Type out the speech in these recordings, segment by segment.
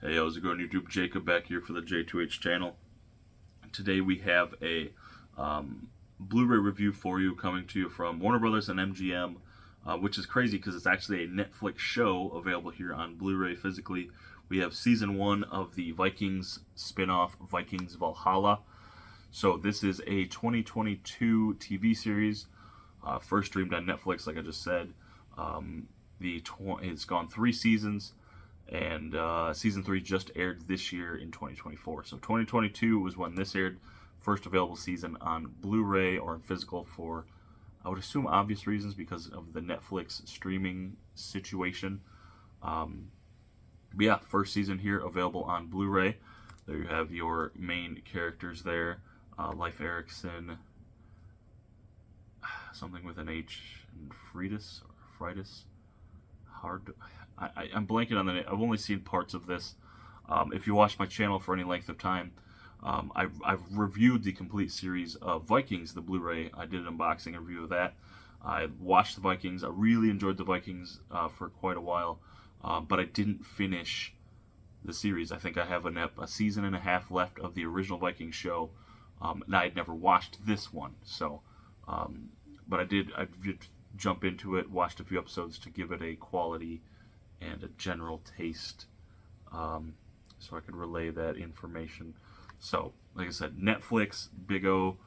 Hey, how's it going, YouTube? Jacob back here for the J2H channel. Today we have a Blu-ray review for you coming to you from Warner Brothers and MGM, which is crazy because it's actually a Netflix show available here on Blu-ray physically. We have season 1 of the Vikings spin-off, Vikings Valhalla. So this is a 2022 TV series, first streamed on Netflix, like I just said. It's gone 3 seasons. And season 3 just aired this year in 2024. So 2022 was when this aired, first available season on Blu-ray or in physical for, I would assume, obvious reasons because of the Netflix streaming situation. But yeah, first season here available on Blu-ray. There you have your main characters there. Leif Erikson, something with an H, and Friedis. I'm blanking on the name. I've only seen parts of this. If you watch my channel for any length of time, I've reviewed the complete series of Vikings, the Blu-ray. I did an unboxing review of that. I watched the Vikings. I really enjoyed the Vikings for quite a while, but I didn't finish the series. I think I have a season and a half left of the original Vikings show, and I had never watched this one. So, but I did jump into it, watched a few episodes to give it a quality and a general taste, so I could relay that information. So, like I said, Netflix, big O,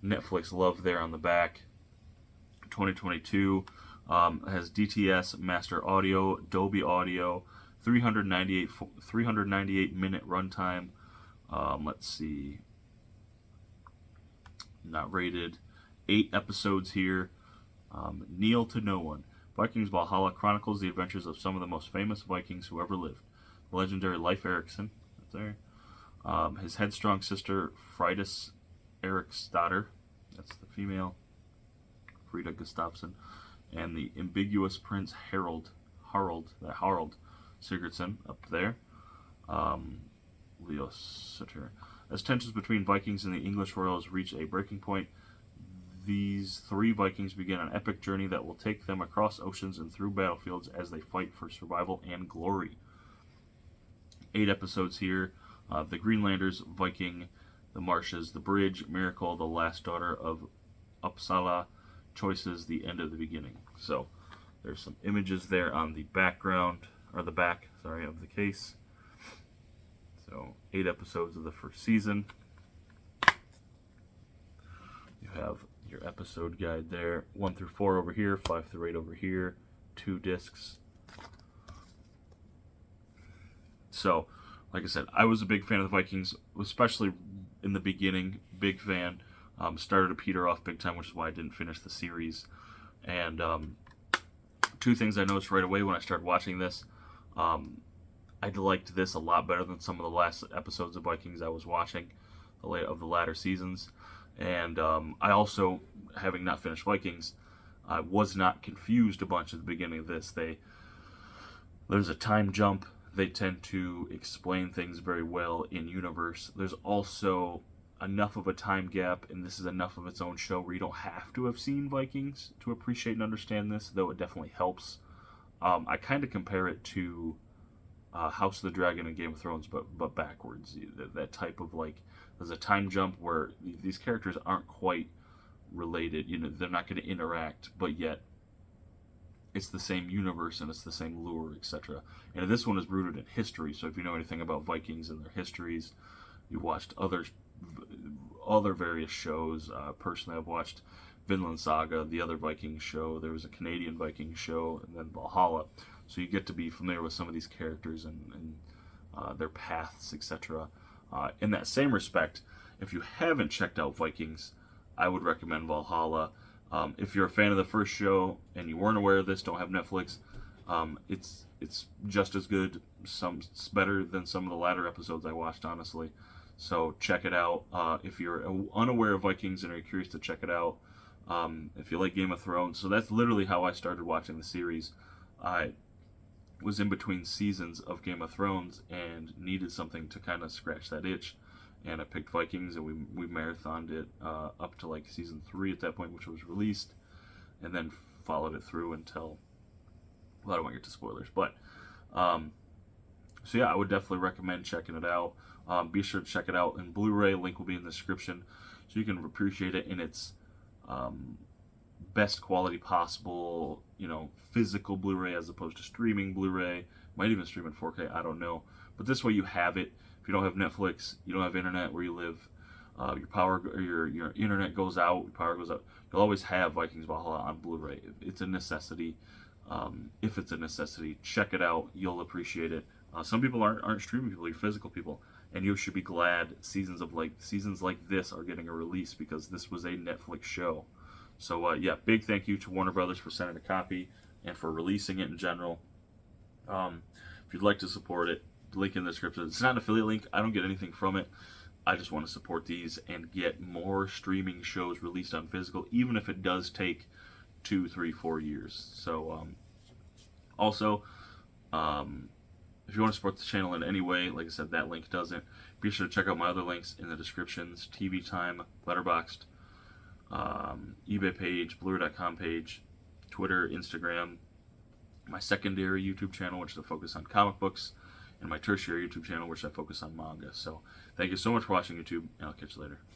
Netflix love there on the back. 2022 has DTS, Master Audio, Dolby Audio, 398 minute runtime. Let's see, not rated. 8 episodes here. Kneel to no one. Vikings Valhalla chronicles the adventures of some of the most famous Vikings who ever lived. The legendary Leif Erikson, that's there. His headstrong sister, Friedis Eriksdotter, that's the female, Frida Gustafsson, and the ambiguous Prince Harald Sigurdsson up there. As tensions between Vikings and the English royals reach a breaking point, these 3 Vikings begin an epic journey that will take them across oceans and through battlefields as they fight for survival and glory. 8 episodes here. The Greenlanders, Viking, the Marshes, the Bridge, Miracle, the Last Daughter of Uppsala, Choices, the End of the Beginning. So there's some images there on the background, or the back, sorry, of the case. So 8 episodes of the first season. You have your episode guide there, 1 through 4 over here, 5 through 8 over here, 2 discs. So, like I said, I was a big fan of the Vikings, especially in the beginning, big fan. Started to peter off big time, which is why I didn't finish the series. And 2 things I noticed right away when I started watching this. I liked this a lot better than some of the last episodes of Vikings I was watching, of the latter seasons. And I also, having not finished Vikings, I was not confused a bunch at the beginning of this. There's a time jump. They tend to explain things very well in universe. There's also enough of a time gap, and this is enough of its own show where you don't have to have seen Vikings to appreciate and understand this, though it definitely helps. I kind of compare it to House of the Dragon and Game of Thrones, but backwards. That type of, like, there's a time jump where these characters aren't quite related. You know, they're not going to interact, but yet it's the same universe and it's the same lure, etc. And this one is rooted in history. So if you know anything about Vikings and their histories, you watched other various shows. Personally, I've watched Vinland Saga, the other Viking show. There was a Canadian Viking show, and then Valhalla. So you get to be familiar with some of these characters and their paths, etc. In that same respect, if you haven't checked out Vikings, I would recommend Valhalla. If you're a fan of the first show and you weren't aware of this, don't have Netflix, it's just as good. It's better than some of the latter episodes I watched, honestly. So check it out. If you're unaware of Vikings and are curious to check it out, if you like Game of Thrones, so that's literally how I started watching the series. I was in between seasons of Game of Thrones and needed something to kind of scratch that itch, and I picked Vikings, and we marathoned it up to like season 3 at that point, which was released, and then followed it through until, well, I don't want to get to spoilers, but So yeah, I would definitely recommend checking it out. Be sure to check it out in Blu-ray. Link will be in the description, so you can appreciate it in its um, best quality possible. Physical Blu-ray as opposed to streaming Blu-ray. Might even stream in 4K. I don't know, but this way you have it. If you don't have Netflix, you don't have internet where you live, your power or your internet goes out, your power goes out. You'll always have Vikings Valhalla on Blu-ray. It's a necessity. If it's a necessity, check it out. You'll appreciate it. Some people aren't streaming people; you're physical people, and you should be glad seasons like this are getting a release because this was a Netflix show. So yeah, big thank you to Warner Brothers for sending a copy and for releasing it in general. If you'd like to support it, link in the description. It's not an affiliate link. I don't get anything from it. I just want to support these and get more streaming shows released on physical, even if it does take 2, 3, 4 years. So also, if you want to support the channel in any way, like I said, that link doesn't. Be sure to check out my other links in the descriptions: TV Time, Letterboxd, eBay page, Bluray.com page, Twitter, Instagram, my secondary YouTube channel, which is a focus on comic books, and my tertiary YouTube channel, which I focus on manga. So thank you so much for watching YouTube, and I'll catch you later.